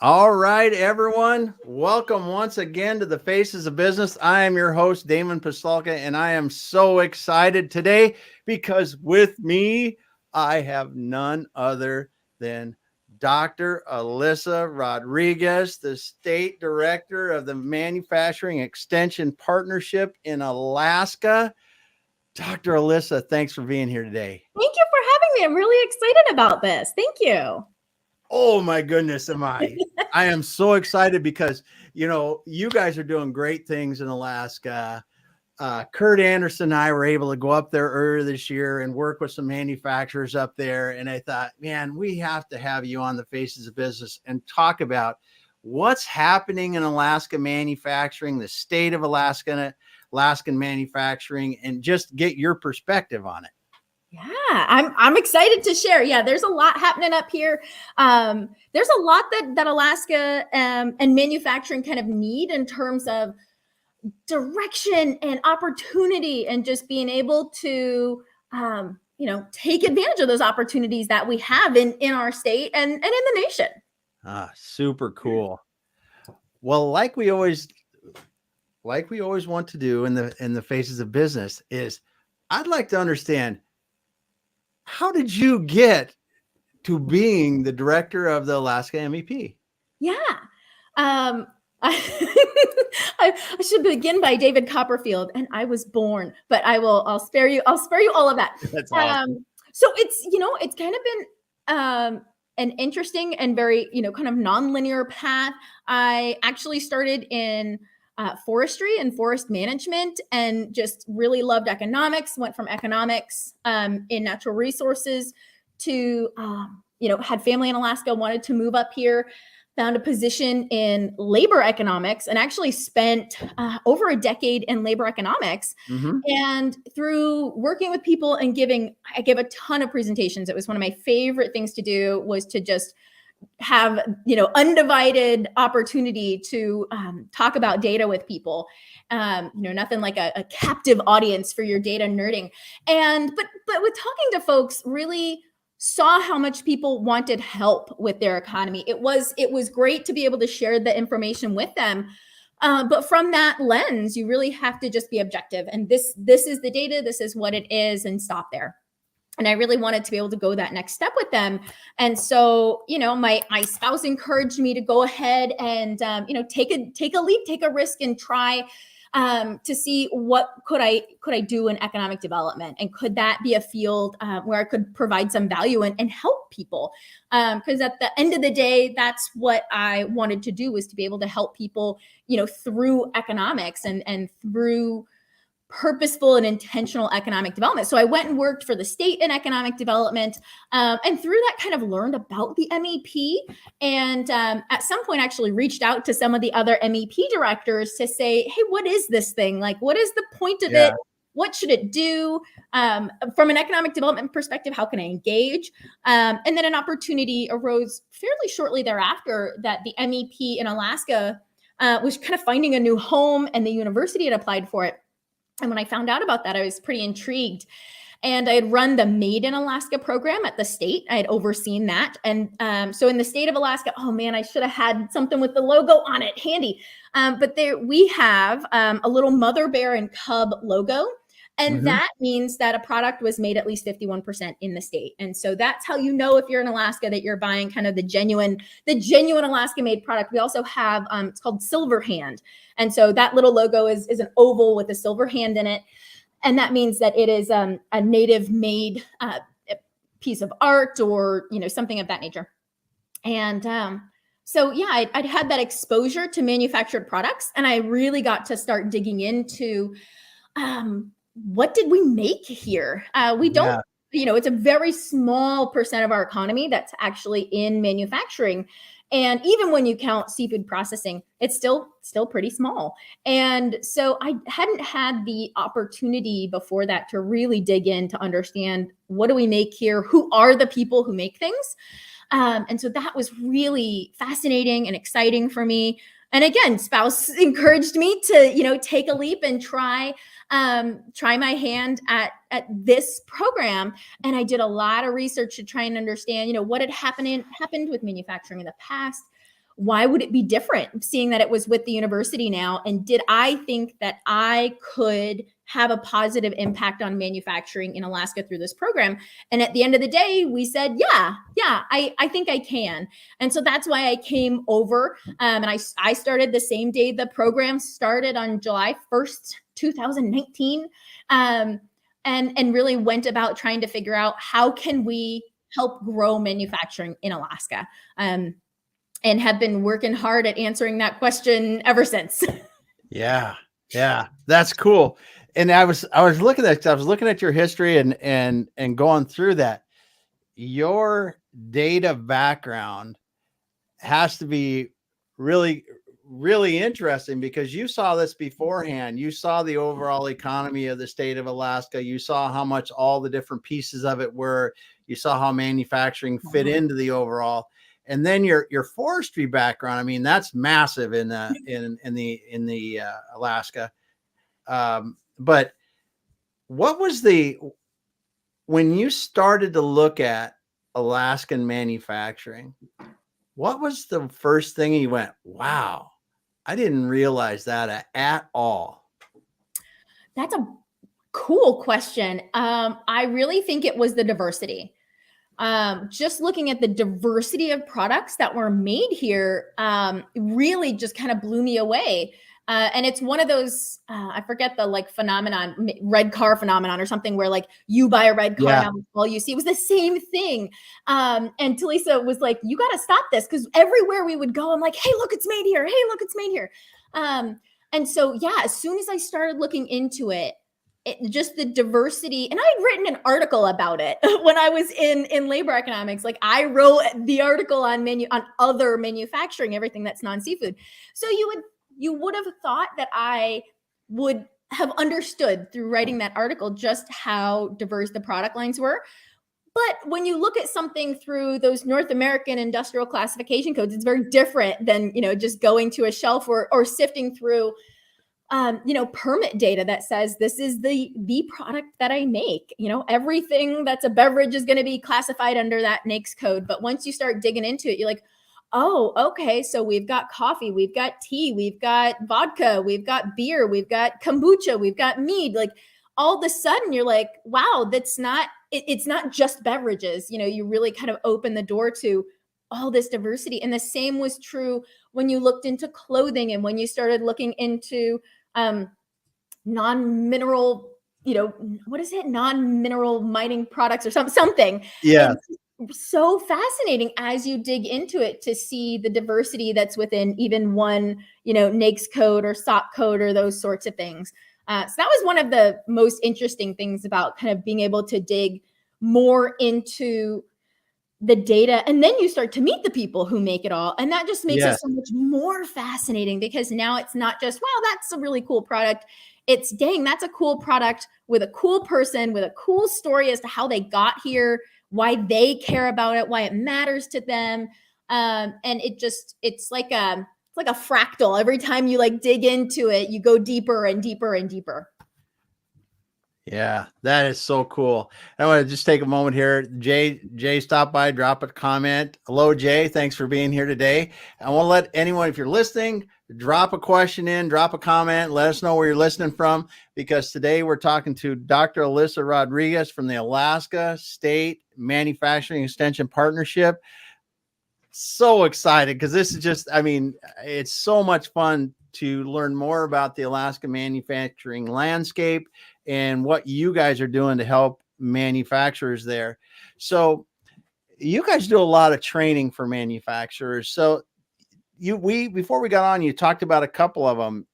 All right, everyone. Welcome once again to the Faces of Business. I am your host, Damon Pistolka, and I am so excited today because with me, I have none other than Dr. Alyssa Rodriguez, the State Director of the Manufacturing Extension Partnership in Alaska. Dr. Alyssa, thanks for being here today. Thank you for having me. I'm really excited about this. Thank you. Oh my goodness, am I? I am so excited because, you guys are doing great things in Alaska. Kurt Anderson and I were able to go up there earlier this year and work with some manufacturers up there. And I thought, man, we have to have you on the Faces of Business and talk about what's happening in Alaska manufacturing, the state of Alaskan manufacturing, and just get your perspective on it. Yeah, I'm excited to share. Yeah, there's a lot happening up here. There's a lot that Alaska and manufacturing kind of need in terms of direction and opportunity, and just being able to take advantage of those opportunities that we have in our state and in the nation. Super cool. Well, like we always want to do in the Faces of Business is I'd like to understand, how did you get to being the director of the Alaska MEP? Yeah. I, I should begin by David Copperfield, and I was born, but I'll spare you all of that. That's awesome. So it's kind of been an interesting and very, kind of nonlinear path. I actually started in forestry and forest management, and just really loved economics. Went from economics in natural resources to, had family in Alaska, wanted to move up here, found a position in labor economics, and actually spent over a decade in labor economics. Mm-hmm. And through working with people and I gave a ton of presentations. It was one of my favorite things to do, was to just have undivided opportunity to talk about data with people. Nothing like a captive audience for your data nerding. But with talking to folks, really saw how much people wanted help with their economy. It was great to be able to share the information with them. But from that lens, you really have to just be objective. And this is the data, this is what it is, and stop there. And I really wanted to be able to go that next step with them. And so, my spouse encouraged me to go ahead and, take a leap, take a risk, and try to see what could I do in economic development, and could that be a field where I could provide some value and help people? Because at the end of the day, that's what I wanted to do, was to be able to help people, through economics and through purposeful and intentional economic development. So I went and worked for the state in economic development, and through that kind of learned about the MEP, and at some point actually reached out to some of the other MEP directors to say, hey, what is this thing? Like, what is the point of it? What should it do? From an economic development perspective, how can I engage? And then an opportunity arose fairly shortly thereafter that the MEP in Alaska was kind of finding a new home, and the university had applied for it. And when I found out about that, I was pretty intrigued. And I had run the Made in Alaska program at the state. I had overseen that. And so in the state of Alaska, oh man, I should have had something with the logo on it handy. But there we have a little mother bear and cub logo. And Mm-hmm. that means that a product was made at least 51% in the state. And so that's how you know, if you're in Alaska, that you're buying kind of the genuine Alaska made product. We also have, it's called Silver Hand. And so that little logo is an oval with a silver hand in it. And that means that it is a native made piece of art, or, something of that nature. And so, yeah, I'd had that exposure to manufactured products, and I really got to start digging into what did we make here? We don't, it's a very small percent of our economy that's actually in manufacturing. And even when you count seafood processing, it's still pretty small. And so I hadn't had the opportunity before that to really dig in to understand, what do we make here? Who are the people who make things? And so that was really fascinating and exciting for me. And again, spouse encouraged me to, take a leap and try my hand at this program. And I did a lot of research to try and understand, what had happened with manufacturing in the past. why would it be different, seeing that it was with the university now? And did I think that I could have a positive impact on manufacturing in Alaska through this program? And at the end of the day, we said, yeah, I think I can. And so that's why I came over. And I started the same day the program started, on July 1st, 2019. And really went about trying to figure out how can we help grow manufacturing in Alaska. And have been working hard at answering that question ever since. Yeah. That's cool. And I was looking at your history and going through that. Your data background has to be really, really interesting, because you saw this beforehand. You saw the overall economy of the state of Alaska. You saw how much all the different pieces of it were. You saw how manufacturing fit into the overall. And then your forestry background, I mean, that's massive in the Alaska. But what was when you started to look at Alaskan manufacturing, what was the first thing you went, wow, I didn't realize that at all? That's a cool question. I really think it was the diversity. Just looking at the diversity of products that were made here really just kind of blew me away. And it's one of those, I forget the phenomenon, red car phenomenon or something, where you buy a red car, now all you see. It was the same thing. And Talisa was like, you got to stop this, because everywhere we would go, I'm like, hey, look, it's made here. Hey, look, it's made here. And so, yeah, as soon as I started looking into it, just the diversity, and I had written an article about it when I was in labor economics. I wrote the article on other manufacturing, everything that's non-seafood. So you would have thought that I would have understood through writing that article just how diverse the product lines were. But when you look at something through those North American industrial classification codes, it's very different than, just going to a shelf or sifting through permit data that says this is the product that I make. Everything that's a beverage is going to be classified under that NAICS code. But once you start digging into it, you're like, oh, okay. So we've got coffee, we've got tea, we've got vodka, we've got beer, we've got kombucha, we've got mead. All of a sudden you're like, wow, it's not just beverages. You really kind of open the door to all this diversity. And the same was true when you looked into clothing and when you started looking into non-mineral, what is it? Non-mineral mining products or something. Yeah. It's so fascinating as you dig into it to see the diversity that's within even one, NAICS code or SOC code or those sorts of things. So that was one of the most interesting things about kind of being able to dig more into the data. And then you start to meet the people who make it all. And that just makes it so much more fascinating, because now it's not just, wow, that's a really cool product. It's, dang, that's a cool product with a cool person, with a cool story as to how they got here, why they care about it, why it matters to them. And it's like a fractal. Every time you dig into it, you go deeper and deeper and deeper. Yeah, that is so cool. I want to just take a moment here. Jay stopped by, drop a comment. Hello, Jay. Thanks for being here today. I want to let anyone, if you're listening, drop a question in, drop a comment, let us know where you're listening from, because today we're talking to Dr. Alyssa Rodriguez from the Alaska State Manufacturing Extension Partnership. So excited, because this is just, it's so much fun to learn more about the Alaska manufacturing landscape and what you guys are doing to help manufacturers there. So you guys do a lot of training for manufacturers. So before we got on, you talked about a couple of them.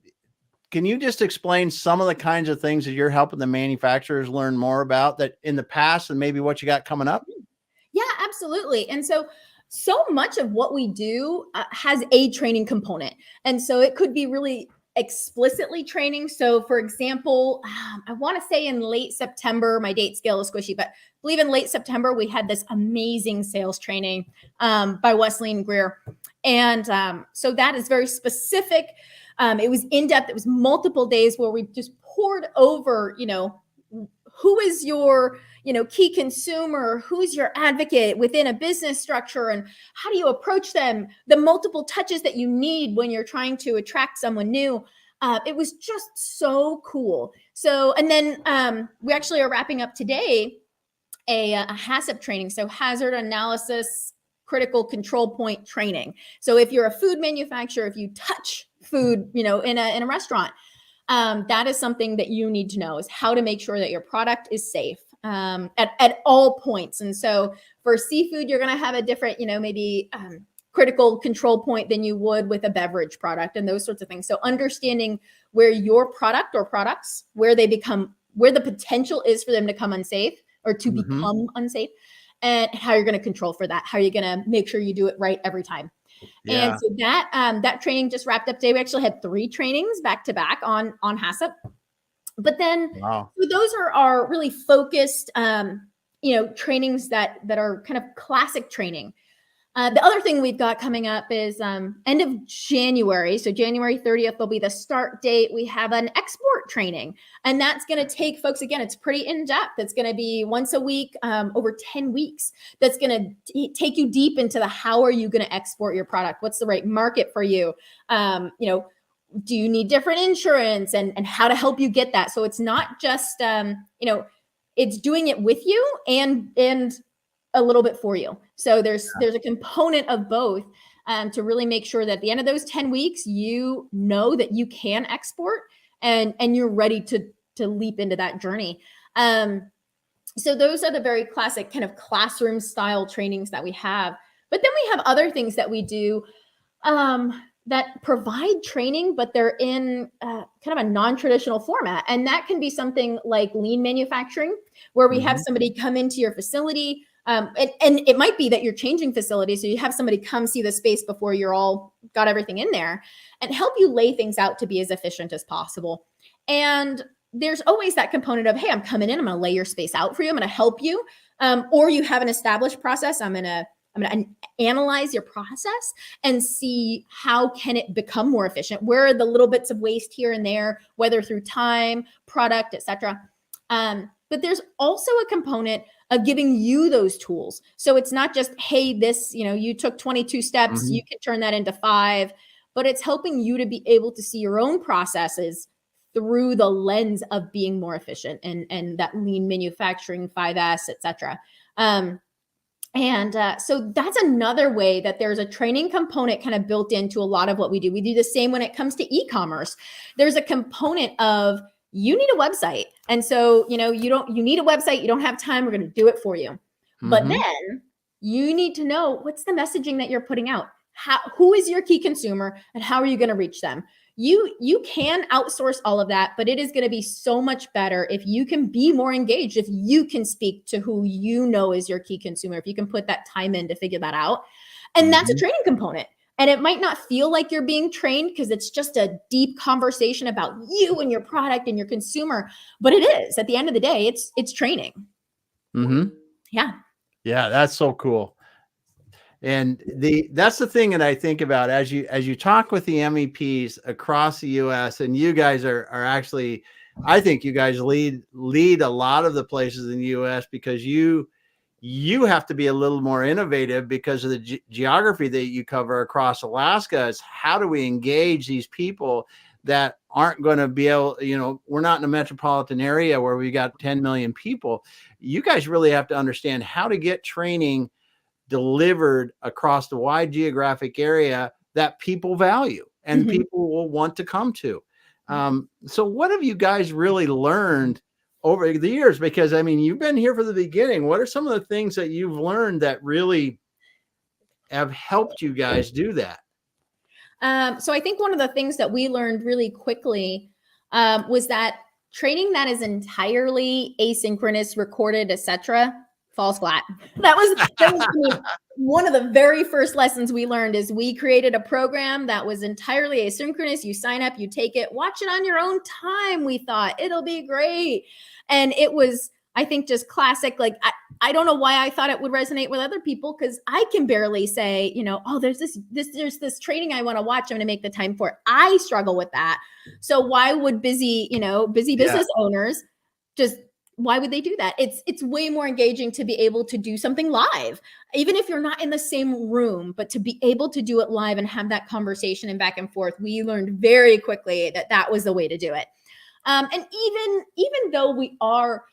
Can you just explain some of the kinds of things that you're helping the manufacturers learn more about that in the past, and maybe what you got coming up? Yeah, absolutely. And so much of what we do has a training component. And so it could be really explicitly training. So for example, I want to say in late September, my date scale is squishy, but I believe in late September, we had this amazing sales training by Wesley Greer. And so that is very specific. It was in-depth. It was multiple days where we just poured over, who is your, key consumer, who's your advocate within a business structure, and how do you approach them, the multiple touches that you need when you're trying to attract someone new. It was just so cool. So, and then we actually are wrapping up today a HACCP training. So hazard analysis, critical control point training. So if you're a food manufacturer, if you touch food, in a restaurant, that is something that you need to know, is how to make sure that your product is safe at all points. And so for seafood, you're going to have a different, maybe critical control point than you would with a beverage product and those sorts of things. So understanding where your product or products, where the potential is for them to come unsafe or to become unsafe, and how you're going to control for that, how you're going to make sure you do it right every time. Yeah. And so that training just wrapped up today. We actually had 3 trainings back to back on HACCP. But then so those are our really focused, trainings that are kind of classic training. The other thing we've got coming up is end of January. So January 30th will be the start date. We have an export training, and that's going to take folks, again, it's pretty in-depth. It's going to be once a week, over 10 weeks. That's going to take you deep into the how are you going to export your product? What's the right market for you? Do you need different insurance and how to help you get that? So it's not just, it's doing it with you and a little bit for you. So there's a component of both to really make sure that at the end of those 10 weeks, you know that you can export and you're ready to leap into that journey. So those are the very classic kind of classroom style trainings that we have. But then we have other things that we do that provide training, but they're in kind of a non-traditional format. And that can be something like lean manufacturing, where we have somebody come into your facility. And it might be that you're changing facilities. So you have somebody come see the space before you're all got everything in there and help you lay things out to be as efficient as possible. And there's always that component of, hey, I'm coming in, I'm going to lay your space out for you, I'm going to help you. Or you have an established process. I'm going to analyze your process and see how can it become more efficient. Where are the little bits of waste here and there, whether through time, product, etc. But there's also a component of giving you those tools. So it's not just, hey, this, you took 22 steps, you can turn that into 5, but it's helping you to be able to see your own processes through the lens of being more efficient and that lean manufacturing, 5S, etc. So that's another way that there's a training component kind of built into a lot of what we do. We do the same when it comes to e-commerce. There's a component of, you need a website. And so, you need a website, you don't have time, we're going to do it for you. But then you need to know, what's the messaging that you're putting out? Who is your key consumer and how are you going to reach them? You can outsource all of that, but it is going to be so much better if you can be more engaged, if you can speak to who you know is your key consumer, if you can put that time in to figure that out. And that's a training component. And it might not feel like you're being trained because it's just a deep conversation about you and your product and your consumer, but it is. At the end of the day, it's training. Yeah. Yeah, that's so cool. And that's the thing that I think about as you talk with the MEPs across the US, and you guys are actually, I think you guys lead a lot of the places in the US because you have to be a little more innovative because of the geography that you cover across Alaska. Is how do we engage these people that aren't going to be able, we're not in a metropolitan area where we got 10 million people. You guys really have to understand how to get training delivered across the wide geographic area that people value and people will want to come to. So what have you guys really learned over the years? Because you've been here from the beginning. What are some of the things that you've learned that really have helped you guys do that? So I think one of the things that we learned really quickly was that training that is entirely asynchronous, recorded, etc., falls flat. That was one of the very first lessons we learned. Is we created a program that was entirely asynchronous. You sign up, you take it, watch it on your own time. We thought it'll be great. And it was, I think, just classic. Like, I don't know why I thought it would resonate with other people, because I can barely say, oh, there's this training I want to watch. I'm going to make the time for it. I struggle with that. So why would busy business owners just why would they do that? It's way more engaging to be able to do something live, even if you're not in the same room, but to be able to do it live and have that conversation and back and forth. We learned very quickly that that was the way to do it. And even though we are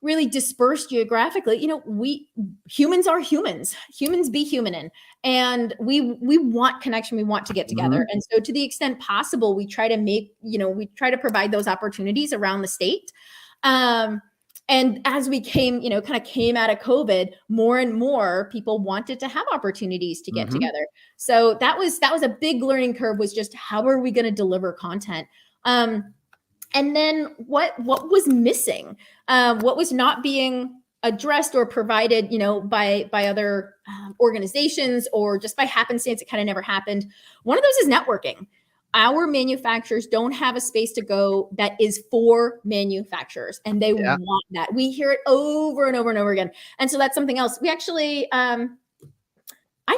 really dispersed geographically, we humans are humans. Humans be humanin, and we want connection. We want to get together, Mhm. and so to the extent possible, we try to provide those opportunities around the state. And as we came out of COVID, more and more people wanted to have opportunities to get Mhm. together. So that was a big learning curve, was just how are we going to deliver content? And then what was missing? What was not being addressed or provided, by other organizations, or just by happenstance, it kind of never happened. One of those is networking. Our manufacturers don't have a space to go that is for manufacturers, and they Yeah. want that. We hear it over and over and over again. And so that's something else. We actually, I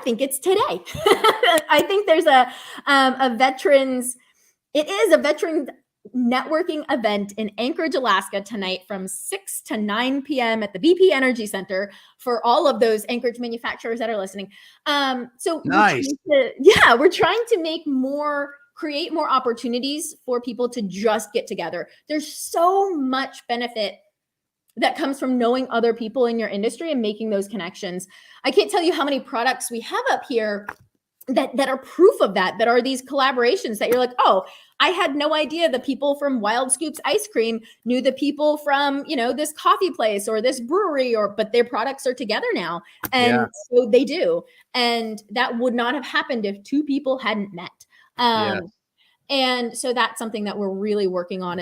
think it's today. I think there's a veterans, it is a veterans networking event in Anchorage, Alaska tonight from 6 to 9 p.m. at the BP Energy Center for all of those Anchorage manufacturers that are listening. So Nice. we're trying to create more opportunities for people to just get together. There's so much benefit that comes from knowing other people in your industry and making those connections. I can't tell you how many products we have up here that are proof of that are these collaborations that you're like, oh, I had no idea the people from Wild Scoops Ice Cream knew the people from, this coffee place or this brewery, but their products are together now. Yeah. And so they do. And that would not have happened if two people hadn't met. Yeah. And so that's something that we're really working on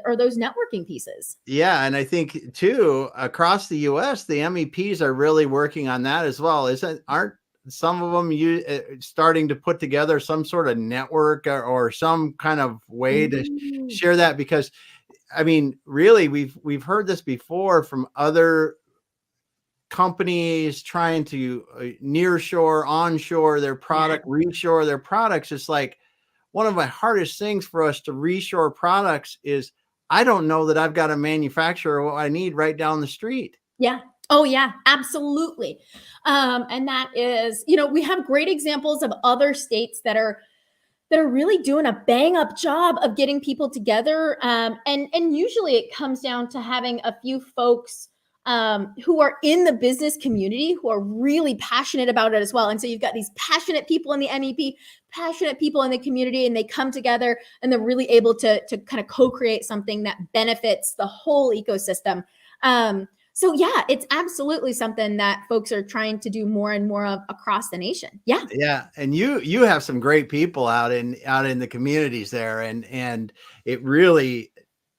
are those networking pieces. Yeah, and I think too, across the US, the MEPs are really working on that as well. Aren't some of them starting to put together some sort of network or some kind of way to Ooh. share that? Because I mean, really, we've heard this before from other companies trying to nearshore, onshore their product, reshore their products. It's like one of my hardest things for us to reshore products is I don't know that I've got a manufacturer what I need right down the street. Yeah. Oh yeah, absolutely. And that is, we have great examples of other states that are really doing a bang up job of getting people together. And usually it comes down to having a few folks who are in the business community who are really passionate about it as well. And so you've got these passionate people in the MEP, passionate people in the community, and they come together and they're really able to kind of co-create something that benefits the whole ecosystem. So yeah, it's absolutely something that folks are trying to do more and more of across the nation. Yeah. Yeah, and you have some great people out in the communities there, and it really,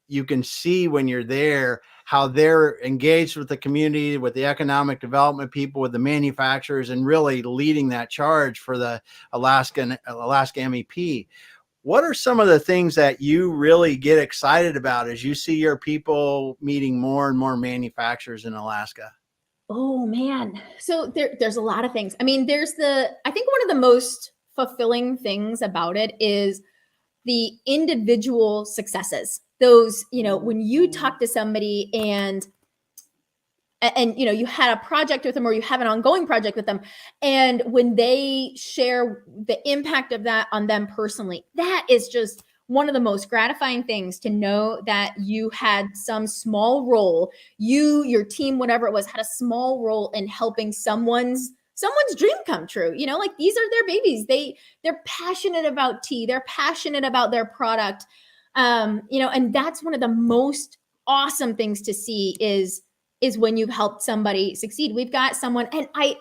you can see when you're there how they're engaged with the community, with the economic development people, with the manufacturers, and really leading that charge for the Alaska MEP. What are some of the things that you really get excited about as you see your people meeting more and more manufacturers in Alaska? Oh man. So there's a lot of things. I mean, I think one of the most fulfilling things about it is the individual successes. Those, when you talk to somebody and you had a project with them, or you have an ongoing project with them, and when they share the impact of that on them personally, that is just one of the most gratifying things, to know that you had some small role, your team, whatever it was, had a small role in helping someone's dream come true. Like, these are their babies. They're passionate about tea. They're passionate about their product. And that's one of the most awesome things to see is when you've helped somebody succeed. We've got someone, and I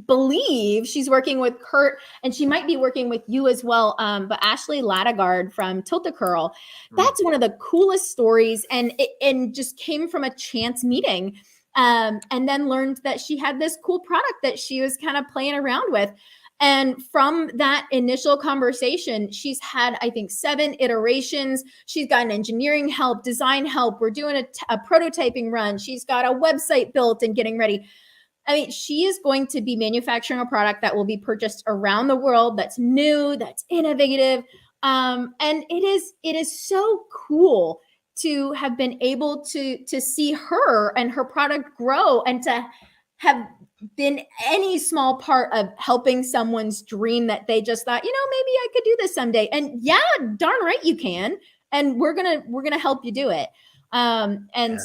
believe she's working with Kurt, and she might be working with you as well. But Ashley Latagard from Tilt a Curl, that's one of the coolest stories, and just came from a chance meeting, and then learned that she had this cool product that she was kind of playing around with. And from that initial conversation, she's had, I think, 7 iterations. She's gotten engineering help, design help. We're doing a prototyping run. She's got a website built and getting ready. I mean, she is going to be manufacturing a product that will be purchased around the world, that's new, that's innovative. And it is so cool to have been able to see her and her product grow and to have been any small part of helping someone's dream that they just thought, maybe I could do this someday. And yeah, darn right you can. And we're gonna help you do it.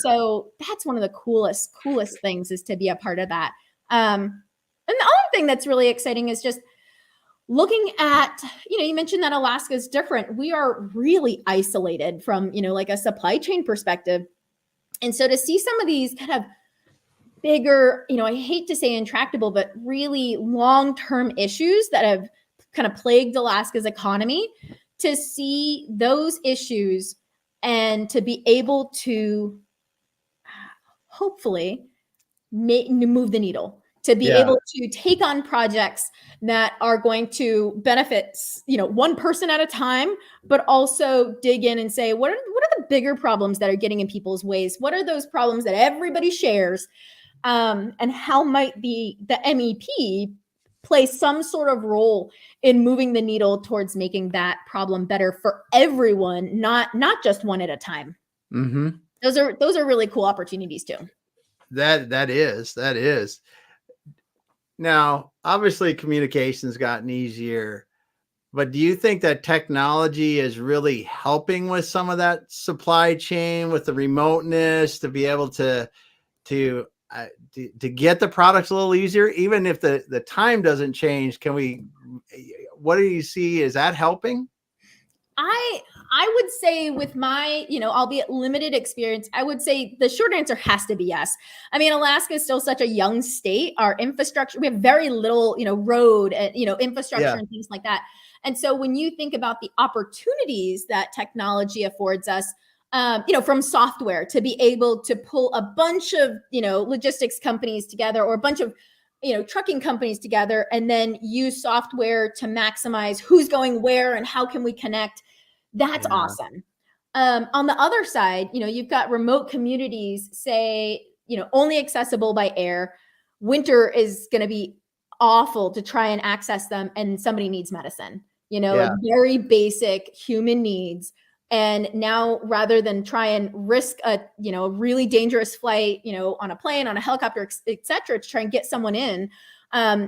So that's one of the coolest things, is to be a part of that. And the other thing that's really exciting is just looking at, you mentioned that Alaska is different. We are really isolated from, like a supply chain perspective. And so to see some of these kind of bigger, I hate to say intractable, but really long-term issues that have kind of plagued Alaska's economy, to see those issues and to be able to hopefully move the needle, to be able to take on projects that are going to benefit, one person at a time, but also dig in and say, what are the bigger problems that are getting in people's ways? What are those problems that everybody shares? And how might the MEP play some sort of role in moving the needle towards making that problem better for everyone, not just one at a time. Mm-hmm. Those are really cool opportunities too. That is. Now, obviously communication's gotten easier, but do you think that technology is really helping with some of that supply chain, with the remoteness, to be able to get the products a little easier, even if the time doesn't change? What do you see? Is that helping? I would say, with my, albeit limited experience, I would say the short answer has to be yes. I mean, Alaska is still such a young state. Our infrastructure, we have very little, road and, infrastructure and things like that. And so when you think about the opportunities that technology affords us, from software, to be able to pull a bunch of, logistics companies together, or a bunch of, trucking companies together, and then use software to maximize who's going where and how can we connect. That's awesome. On the other side, you've got remote communities, say, only accessible by air. Winter is going to be awful to try and access them, and somebody needs medicine, like very basic human needs. And now, rather than try and risk a really dangerous flight, on a plane, on a helicopter, et cetera, to try and get someone in,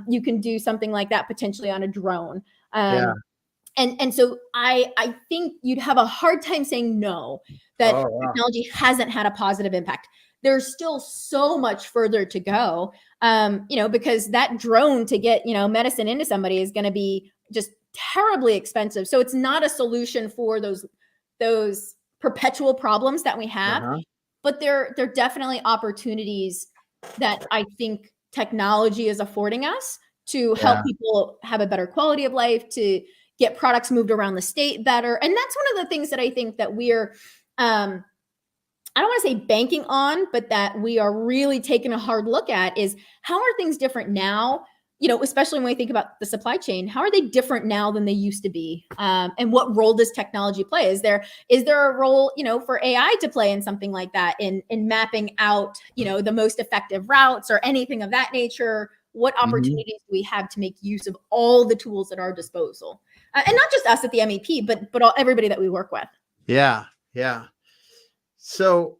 you can do something like that potentially on a drone. And so I think you'd have a hard time saying no, that technology hasn't had a positive impact. There's still so much further to go, because that drone to get, medicine into somebody is going to be just terribly expensive. So it's not a solution for those perpetual problems that we have, but there are definitely opportunities that I think technology is affording us to help people have a better quality of life, to get products moved around the state better. And that's one of the things that I think that we're, I don't want to say banking on, but that we are really taking a hard look at, is how are things different now? Especially when we think about the supply chain, how are they different now than they used to be? And what role does technology play? Is there a role, for AI to play in something like that, in mapping out, the most effective routes or anything of that nature? What opportunities do we have to make use of all the tools at our disposal? And not just us at the MEP, but everybody that we work with. Yeah. So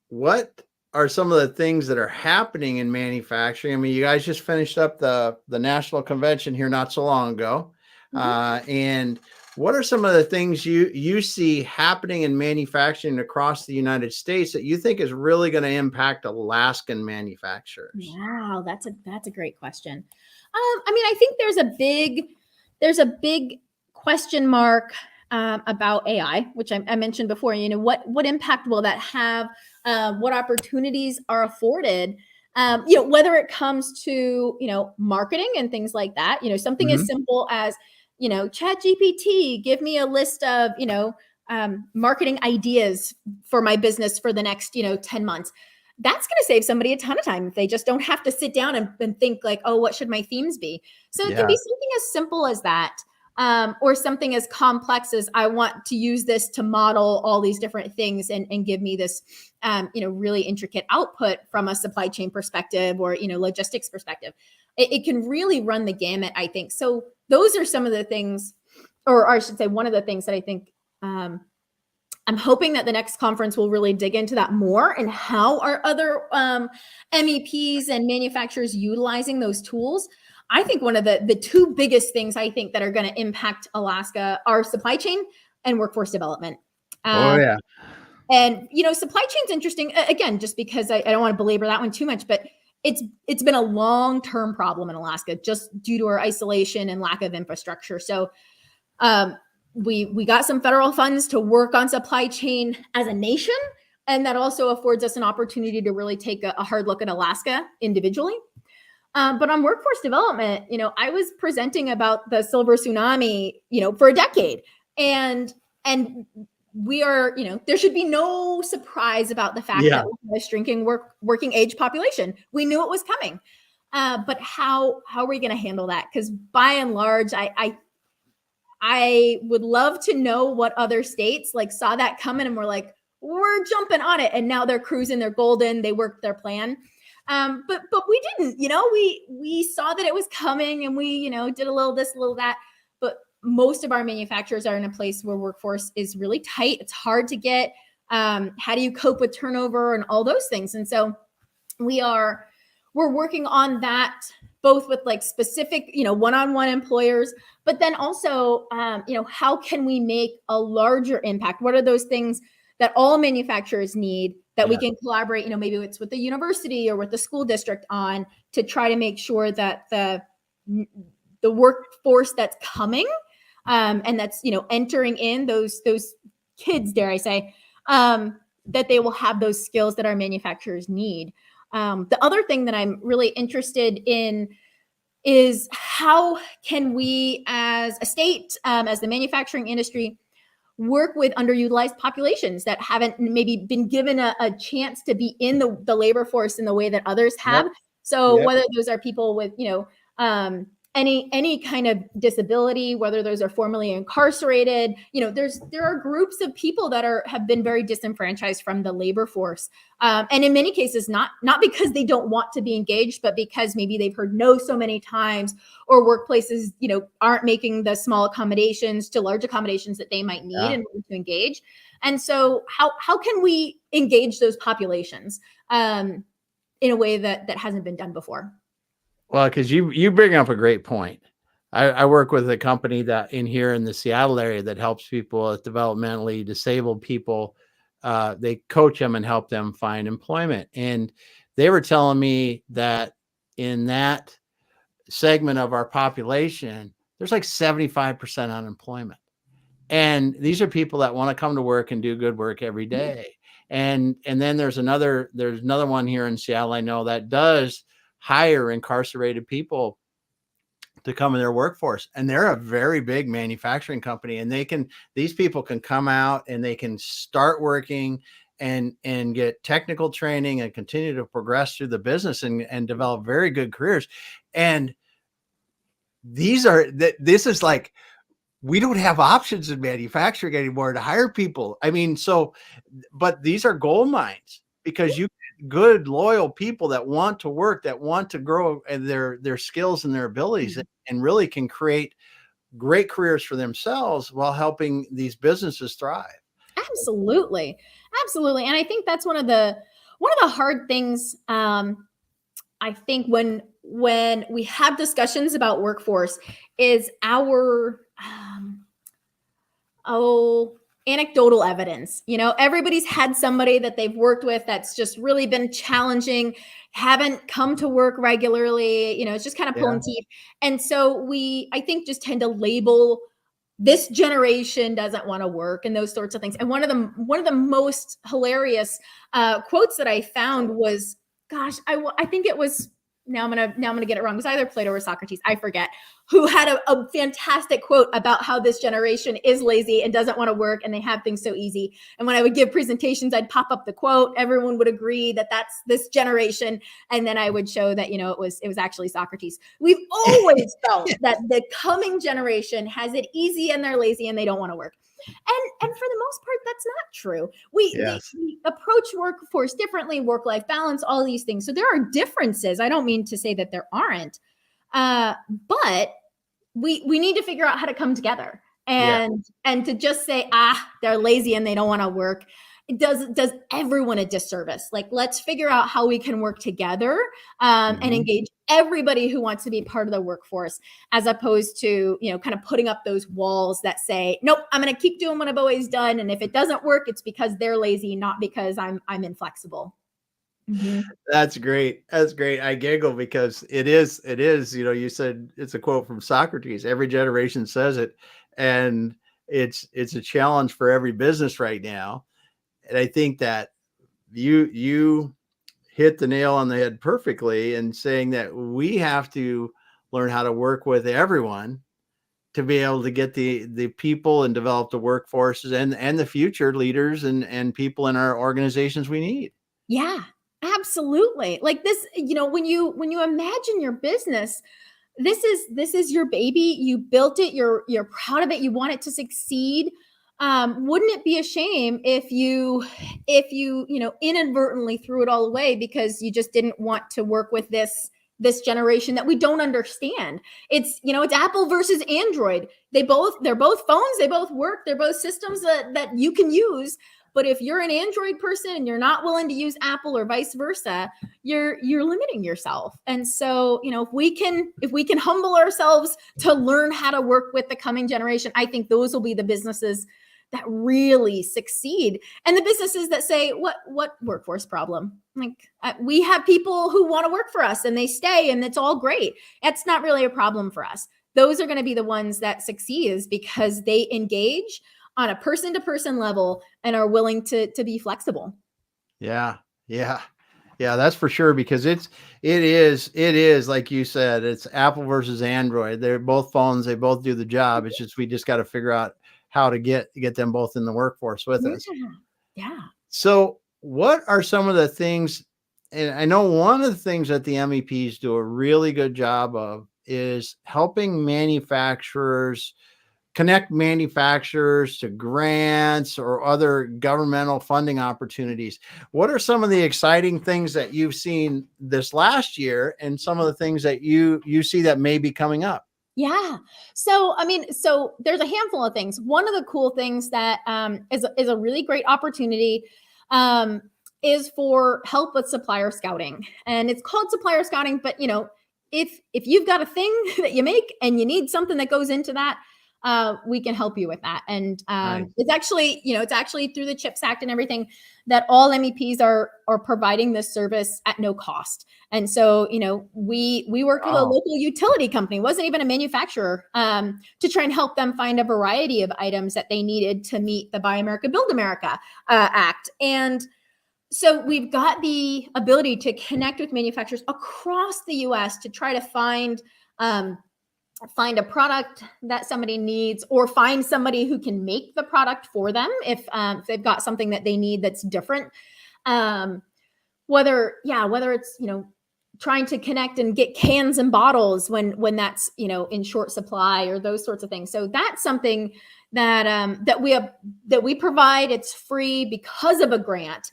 what are some of the things that are happening in manufacturing? I mean, you guys just finished up the national convention here not so long ago. And what are some of the things you see happening in manufacturing across the United States that you think is really going to impact Alaskan manufacturers? Wow, that's a great question. I mean, I think there's a big question mark about AI, which I mentioned before. What impact will that have? What opportunities are afforded? Whether it comes to marketing and things like that. Something as simple as ChatGPT, give me a list of marketing ideas for my business for the next 10 months. That's going to save somebody a ton of time if they just don't have to sit down and think like, oh, what should my themes be? So it can be something as simple as that. Or something as complex as, I want to use this to model all these different things and give me this, really intricate output from a supply chain perspective or, logistics perspective. It can really run the gamut, I think. So those are some of the things, or I should say one of the things that I think I'm hoping that the next conference will really dig into that more and how are other MEPs and manufacturers utilizing those tools. I think one of the two biggest things I think that are going to impact Alaska are supply chain and workforce development. Oh yeah. And, supply chain's interesting, again, just because I don't want to belabor that one too much, but it's been a long-term problem in Alaska just due to our isolation and lack of infrastructure. So we got some federal funds to work on supply chain as a nation, and that also affords us an opportunity to really take a hard look at Alaska individually. But on workforce development, I was presenting about the silver tsunami, for a decade, and we are, there should be no surprise about the fact that we have a shrinking working age population. We knew it was coming, but how are we going to handle that? Because by and large, I would love to know what other states saw that coming and were like, we're jumping on it, and now they're cruising, they're golden, they worked their plan. But we didn't, we saw that it was coming, and we, did a little this, a little that. But most of our manufacturers are in a place where workforce is really tight. It's hard to get. How do you cope with turnover and all those things? And so we're working on that, both with specific, one-on-one employers, but then also, how can we make a larger impact? What are those things that all manufacturers need that we can collaborate, maybe it's with the university or with the school district on to try to make sure that the workforce that's coming and that's, entering in those kids, dare I say, that they will have those skills that our manufacturers need. The other thing that I'm really interested in is how can we as a state, as the manufacturing industry, work with underutilized populations that haven't maybe been given a chance to be in the labor force in the way that others have. So whether those are people with, any kind of disability, whether those are formerly incarcerated, there are groups of people that have been very disenfranchised from the labor force. And in many cases, not because they don't want to be engaged, but because maybe they've heard no so many times, or workplaces, aren't making the small accommodations to large accommodations that they might need in order to engage. And so how can we engage those populations in a way that hasn't been done before? Well, because you bring up a great point. I work with a company that here in the Seattle area that helps people with developmentally disabled people. They coach them and help them find employment. And they were telling me that in that segment of our population, there's 75% unemployment. And these are people that want to come to work and do good work every day. And then there's another one here in Seattle, I know, that does hire incarcerated people to come in their workforce, and they're a very big manufacturing company, and these people can come out and they can start working and get technical training and continue to progress through the business and develop very good careers. And this is we don't have options in manufacturing anymore to hire people. I mean, but these are gold mines, because good, loyal people that want to work, that want to grow their skills and their abilities, and really can create great careers for themselves while helping these businesses thrive. Absolutely. And I think that's one of the hard things. I think when we have discussions about workforce is our anecdotal evidence. Everybody's had somebody that they've worked with that's just really been challenging, haven't come to work regularly, it's just kind of pulling teeth. And so I think just tend to label this generation doesn't want to work and those sorts of things. And one of the most hilarious quotes that I found was, gosh, I think it was, now I'm gonna get it wrong. It was either Plato or Socrates, I forget, who had a fantastic quote about how this generation is lazy and doesn't want to work, and they have things so easy. And when I would give presentations, I'd pop up the quote. Everyone would agree that that's this generation, and then I would show that it was actually Socrates. We've always felt that the coming generation has it easy and they're lazy and they don't want to work. And for the most part, that's not true. We approach workforce differently, work-life balance, all these things. So there are differences. I don't mean to say that there aren't, but we need to figure out how to come together. Yeah. And to just say, they're lazy and they don't want to work, it does everyone a disservice. Like, let's figure out how we can work together and engage everybody who wants to be part of the workforce, as opposed to, kind of putting up those walls that say, nope, I'm going to keep doing what I've always done. And if it doesn't work, it's because they're lazy, not because I'm inflexible. Mm-hmm. That's great. That's great. I giggle because it is, you said it's a quote from Socrates. Every generation says it. And it's a challenge for every business right now. And I think that you hit the nail on the head perfectly in saying that we have to learn how to work with everyone to be able to get the people and develop the workforces and the future leaders and people in our organizations we need. Yeah, absolutely. Like this, when you imagine your business, this is your baby. You built it. You're proud of it. You want it to succeed. Wouldn't it be a shame if you inadvertently threw it all away because you just didn't want to work with this generation that we don't understand? It's Apple versus Android. They're both phones. They both work. They're both systems that you can use. But if you're an Android person and you're not willing to use Apple or vice versa, you're limiting yourself. And so, if we can humble ourselves to learn how to work with the coming generation, I think those will be the businesses that really succeed. And the businesses that say, what workforce problem? Like, we have people who want to work for us and they stay and it's all great. That's not really a problem for us. Those are going to be the ones that succeed because they engage on a person-to-person level and are willing to be flexible. Yeah. That's for sure, because it is like you said, it's Apple versus Android. They're both phones. They both do the job. It's just, we just got to figure out how to get them both in the workforce with us. Yeah. So what are some of the things, and I know one of the things that the MEPs do a really good job of is helping manufacturers connect manufacturers to grants or other governmental funding opportunities. What are some of the exciting things that you've seen this last year and some of the things that you see that may be coming up? Yeah. So there's a handful of things. One of the cool things that is a really great opportunity is for help with supplier scouting. And it's called supplier scouting, but if you've got a thing that you make and you need something that goes into that, we can help you with that. And Nice. it's actually through the CHIPS Act and everything that all MEPs are providing this service at no cost. And so, we worked with a local utility company, wasn't even a manufacturer, to try and help them find a variety of items that they needed to meet the Buy America, Build America Act. And so we've got the ability to connect with manufacturers across the US to try to find a product that somebody needs, or find somebody who can make the product for them if they've got something that they need that's different. Whether it's trying to connect and get cans and bottles when that's in short supply, or those sorts of things. So that's something that we provide. It's free because of a grant.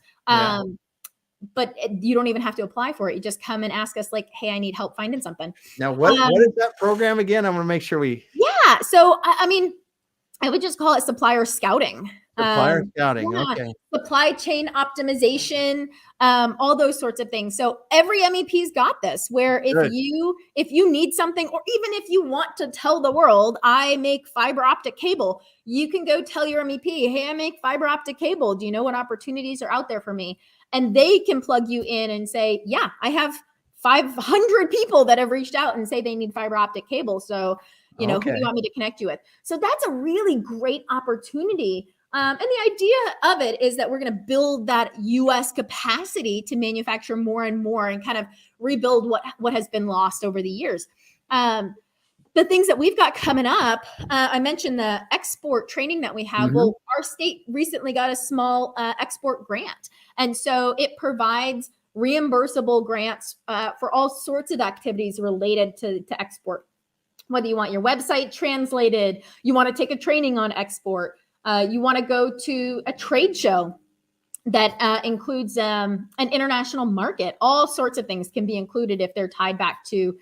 But you don't even have to apply for it. You just come and ask us, like, hey, I need help finding something. Now, what is that program again? I want to make sure we. Yeah. So, I would just call it supplier scouting. Supplier scouting. Okay. Supply chain optimization, all those sorts of things. So every MEP's got this, where if you need something, or even if you want to tell the world, I make fiber optic cable, you can go tell your MEP, hey, I make fiber optic cable. Do you know what opportunities are out there for me? And they can plug you in and say, yeah, I have 500 people that have reached out and say they need fiber optic cable. So, who do you want me to connect you with? So that's a really great opportunity. And the idea of it is that we're going to build that U.S. capacity to manufacture more and more, and kind of rebuild what has been lost over the years. The things that we've got coming up, I mentioned the export training that we have. Well, our state recently got a small export grant. And so it provides reimbursable grants for all sorts of activities related to export. Whether you want your website translated, you want to take a training on export, you want to go to a trade show that includes an international market, all sorts of things can be included if they're tied back to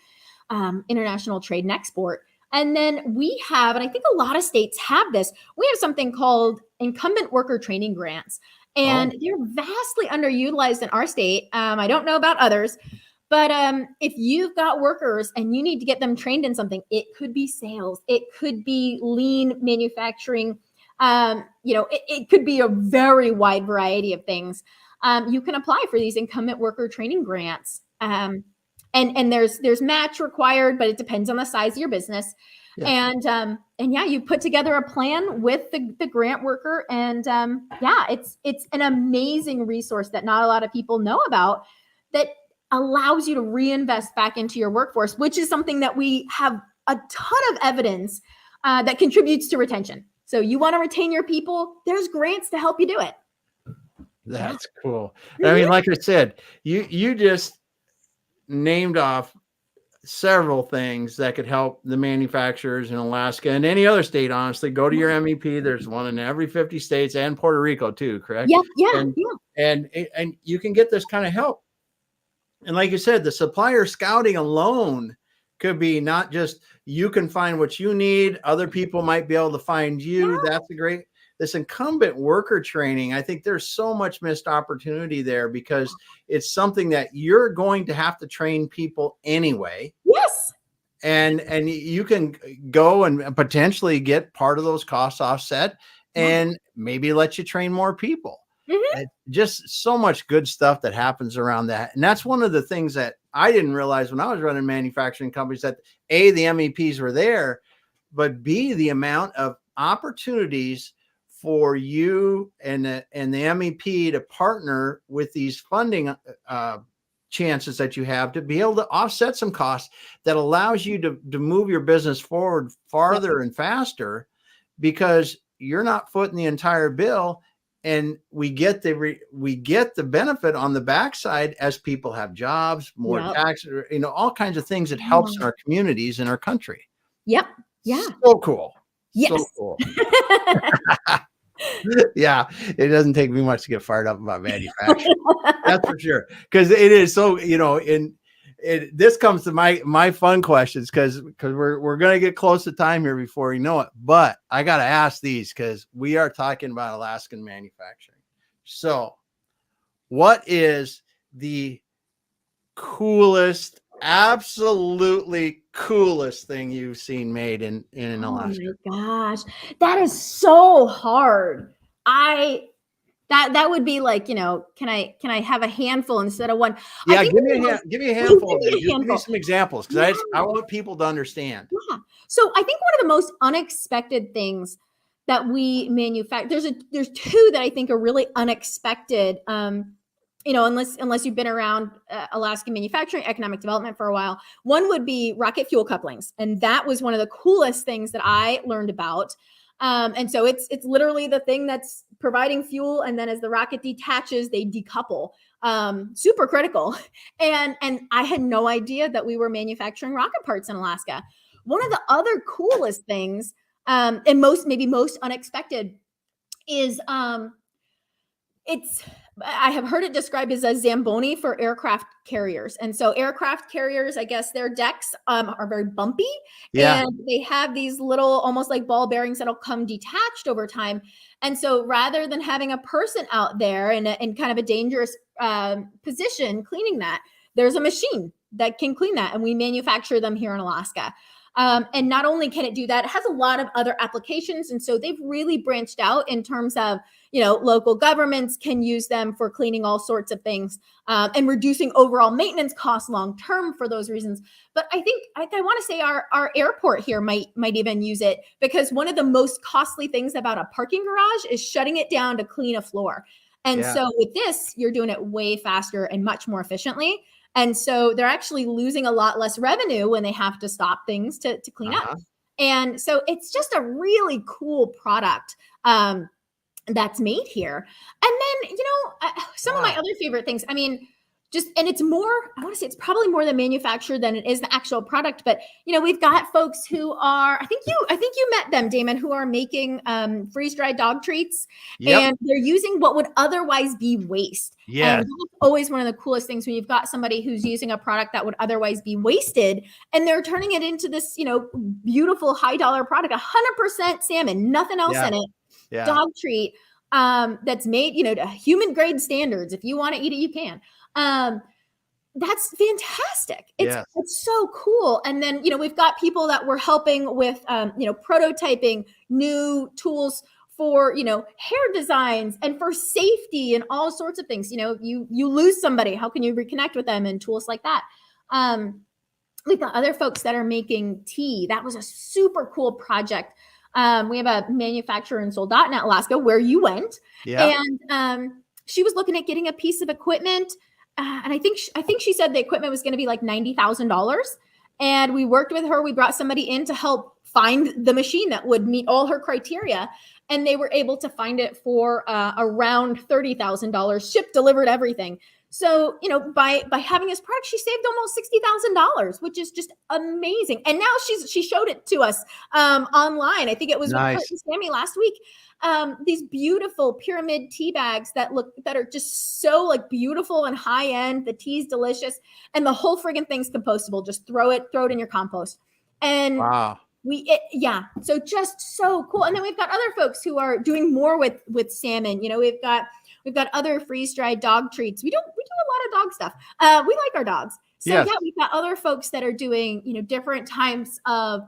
international trade and export. And then we have, and I think a lot of states have this, we have something called incumbent worker training grants. And they're vastly underutilized in our state. I don't know about others, but if you've got workers and you need to get them trained in something, it could be sales, it could be lean manufacturing, it could be a very wide variety of things. You can apply for these incumbent worker training grants. And there's match required, but it depends on the size of your business. Yeah. And yeah, you put together a plan with the grant worker, and it's an amazing resource that not a lot of people know about, that allows you to reinvest back into your workforce, which is something that we have a ton of evidence that contributes to retention. So you want to retain your people, there's grants to help you do it. That's cool. I mean, like I said, you just named off several things that could help the manufacturers in Alaska and any other state. Honestly, go to your MEP. There's one in every 50 states and Puerto Rico too, correct? Yeah. And you can get this kind of help. And like you said, the supplier scouting alone could be not just you can find what you need, other people might be able to find you. Yeah. That's a great. This incumbent worker training, I think there's so much missed opportunity there, because it's something that you're going to have to train people anyway. Yes. And you can go and potentially get part of those costs offset and maybe let you train more people. Mm-hmm. Just so much good stuff that happens around that. And that's one of the things that I didn't realize when I was running manufacturing companies, that A, the MEPs were there, but B, the amount of opportunities for you and the MEP to partner with these funding chances that you have to be able to offset some costs that allows you to move your business forward farther and faster, because you're not footing the entire bill. And we get the benefit on the backside as people have jobs, more tax, all kinds of things that helps in our communities, in our country. Yep. Yeah. So cool. Yes. So cool. Yeah, it doesn't take me much to get fired up about manufacturing. That's for sure. Because it is so, this comes to my fun questions, because we're going to get close to time here before you know it. But I got to ask these, because we are talking about Alaskan manufacturing. So what is the coolest, absolutely coolest thing you've seen made in Alaska? Oh my gosh, that is so hard. That would be like, can I have a handful instead of one? Yeah, give me a handful. Give me some examples, because I want people to understand. Yeah. So I think one of the most unexpected things that we manufacture, there's two that I think are really unexpected. Unless you've been around Alaskan manufacturing, economic development for a while. One would be rocket fuel couplings. And that was one of the coolest things that I learned about. And so it's literally the thing that's providing fuel. And then as the rocket detaches, they decouple. Super critical. And I had no idea that we were manufacturing rocket parts in Alaska. One of the other coolest things, and maybe most unexpected, is I have heard it described as a Zamboni for aircraft carriers. And so aircraft carriers, I guess their decks are very bumpy. Yeah. And they have these little, almost like ball bearings that'll come detached over time. And so rather than having a person out there in kind of a dangerous position cleaning that, there's a machine that can clean that. And we manufacture them here in Alaska. And not only can it do that, it has a lot of other applications. And so they've really branched out in terms of, local governments can use them for cleaning all sorts of things and reducing overall maintenance costs long-term for those reasons. But I think I want to say our airport here might even use it, because one of the most costly things about a parking garage is shutting it down to clean a floor. And so with this, you're doing it way faster and much more efficiently. And so they're actually losing a lot less revenue when they have to stop things to clean up. And so it's just a really cool product that's made here. And then, some of my other favorite things, and it's more, I want to say it's probably more the manufacturer than it is the actual product. But, we've got folks who are, I think you met them, Damon, who are making freeze-dried dog treats. Yep. And they're using what would otherwise be waste. Yes. And that's always one of the coolest things when you've got somebody who's using a product that would otherwise be wasted, and they're turning it into this, beautiful $high product, 100% salmon, nothing else in it. Yeah. Dog treat that's made, to human grade standards. If you want to eat it, you can. That's fantastic. It's so cool. And then, we've got people that we're helping with, prototyping new tools for, hair designs and for safety and all sorts of things. You lose somebody, how can you reconnect with them, and tools like that. We've got other folks that are making tea. That was a super cool project. We have a manufacturer in Soldotna, Alaska, where you went. Yeah. And she was looking at getting a piece of equipment. And I think she said the equipment was going to be like $90,000. And we worked with her. We brought somebody in to help find the machine that would meet all her criteria. And they were able to find it for around $30,000, shipped, delivered, everything. So, by having this product, she saved almost $60,000, which is just amazing. And now she showed it to us online. I think it was nice. With Kurt and Sammy last week. These beautiful pyramid tea bags that are just so like beautiful and high end. The tea's delicious, and the whole friggin' thing's compostable. Just throw it in your compost. And wow. So just so cool. And then we've got other folks who are doing more with salmon. We've got other freeze-dried dog treats. We do a lot of dog stuff. We like our dogs. So yes. We've got other folks that are doing, different types of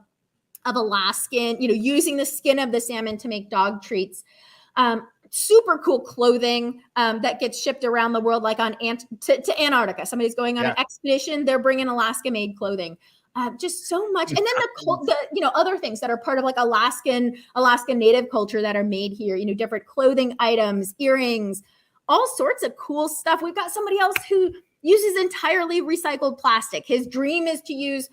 Alaskan, using the skin of the salmon to make dog treats. Super cool clothing that gets shipped around the world, like to Antarctica. Somebody's going on an expedition. They're bringing Alaska made clothing. Just so much. And then the other things that are part of like Alaskan native culture that are made here, different clothing items, earrings, all sorts of cool stuff. We've got somebody else who uses entirely recycled plastic. His dream is to use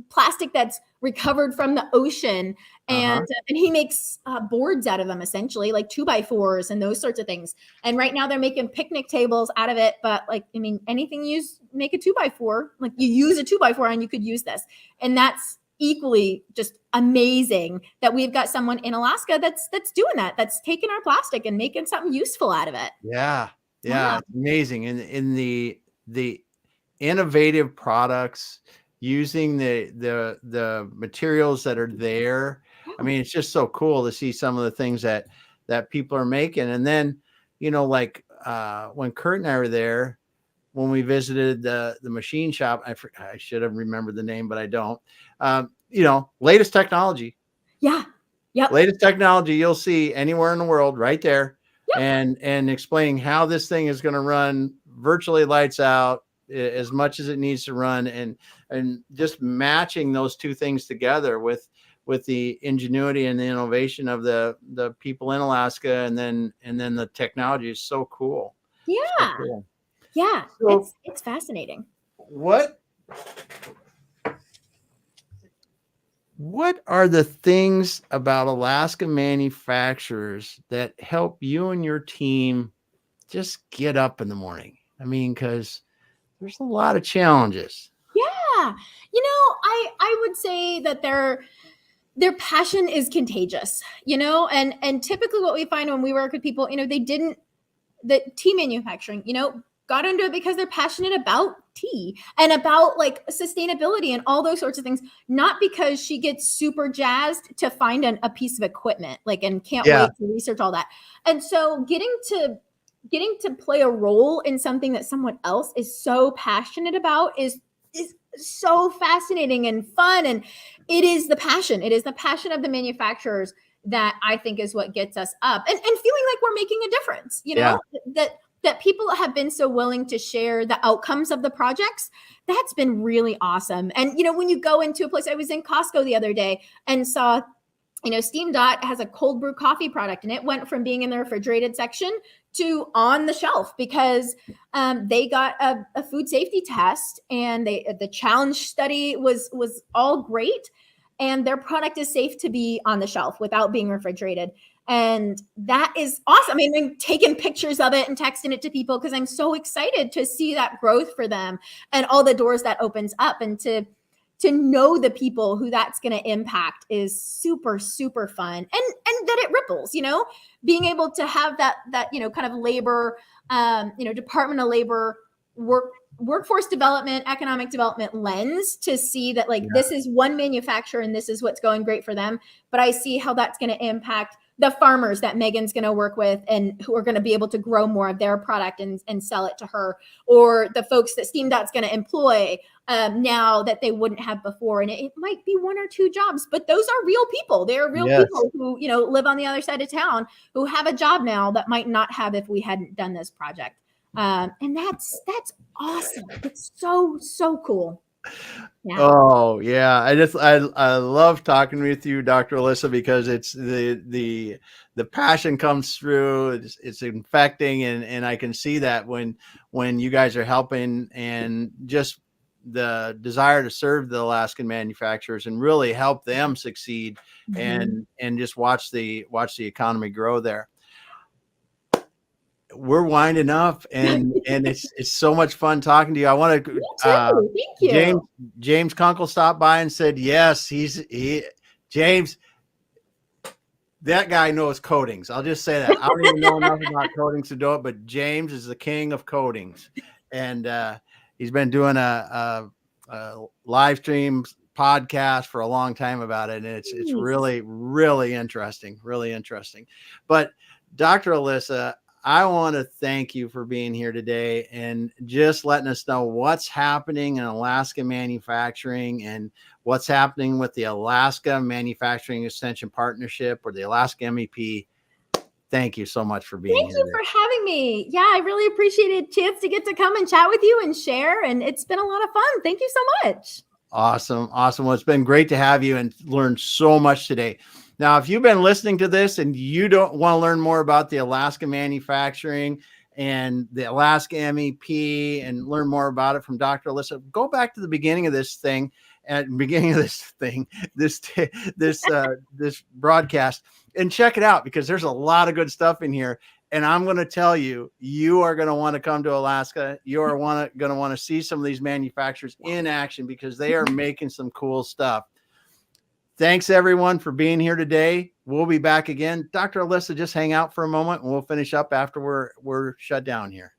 plastic that's recovered from the ocean. And he makes boards out of them, essentially, like 2x4s and those sorts of things. And right now they're making picnic tables out of it. But anything make a 2x4, like you use a 2x4 and you could use this. And that's equally just amazing that we've got someone in Alaska that's doing that, that's taking our plastic and making something useful out of it. Yeah. It's amazing. And in the innovative products, using the materials that are there. I mean, it's just so cool to see some of the things that people are making. And then, when Kurt and I were there, when we visited the machine shop, I should have remembered the name, but I don't. Latest technology. Yeah. Yep. Latest technology you'll see anywhere in the world, right there. Yep. And explaining how this thing is going to run virtually lights out as much as it needs to run, and just matching those two things together with the ingenuity and the innovation of the people in Alaska, and then the technology is so cool. Yeah. So cool. Yeah. So it's fascinating. What are the things about Alaska manufacturers that help you and your team just get up in the morning? I mean, because there's a lot of challenges. Yeah. I would say that their passion is contagious, and typically what we find when we work with people, the tea manufacturing, got into it because they're passionate about tea and about like sustainability and all those sorts of things, not because she gets super jazzed to find a piece of equipment, and can't wait to research all that. And so getting to play a role in something that someone else is so passionate about is so fascinating and fun. And it is the passion of the manufacturers that I think is what gets us up and feeling like we're making a difference, that people have been so willing to share the outcomes of the projects. That's been really awesome. And, when you go into a place, I was in Costco the other day and saw, Steam Dot has a cold brew coffee product, and it went from being in the refrigerated section to on the shelf because they got a food safety test, and the challenge study was all great. and their product is safe to be on the shelf without being refrigerated. And that is awesome. I mean, I'm taking pictures of it and texting it to people because I'm so excited to see that growth for them and all the doors that opens up, and to know the people who that's going to impact is super, super fun. And that it ripples, being able to have that kind of labor, Department of Labor workforce development, economic development lens to see that this is one manufacturer and this is what's going great for them. But I see how that's going to impact the farmers that Megan's going to work with and who are going to be able to grow more of their product and sell it to her, or the folks that SteamDot's going to employ now that they wouldn't have before. And it might be 1 or 2 jobs, but those are real people. They're real people who, live on the other side of town, who have a job now that might not have if we hadn't done this project. And that's awesome. It's so, so cool. Yeah. Oh yeah. I love talking with you, Dr. Alyssa, because it's the passion comes through. It's infecting. And I can see that when you guys are helping, and just the desire to serve the Alaskan manufacturers and really help them succeed, and just watch the economy grow there. We're winding up, and it's so much fun talking to you. I want to thank you. James Kunkel stopped by and said yes. James, that guy knows coatings. I'll just say that. I don't even know enough about coatings to do it, but James is the king of coatings, and he's been doing a live stream podcast for a long time about it, and it's really, really interesting, But Dr. Alyssa, I want to thank you for being here today and just letting us know what's happening in Alaska manufacturing and what's happening with the Alaska Manufacturing Extension Partnership, or the Alaska MEP. Thank you so much for being here. Thank you for having me. Yeah, I really appreciated a chance to get to come and chat with you and share. And it's been a lot of fun. Thank you so much. Awesome. Well, it's been great to have you and learn so much today. Now, if you've been listening to this and you don't want to learn more about the Alaska manufacturing and the Alaska MEP and learn more about it from Dr. Alyssa, go back to the beginning of this thing, this broadcast, and check it out, because there's a lot of good stuff in here. And I'm going to tell you, you are going to want to come to Alaska. You are going to want to see some of these manufacturers in action, because they are making some cool stuff. Thanks everyone for being here today. We'll be back again. Dr. Alyssa, just hang out for a moment and we'll finish up after we're shut down here.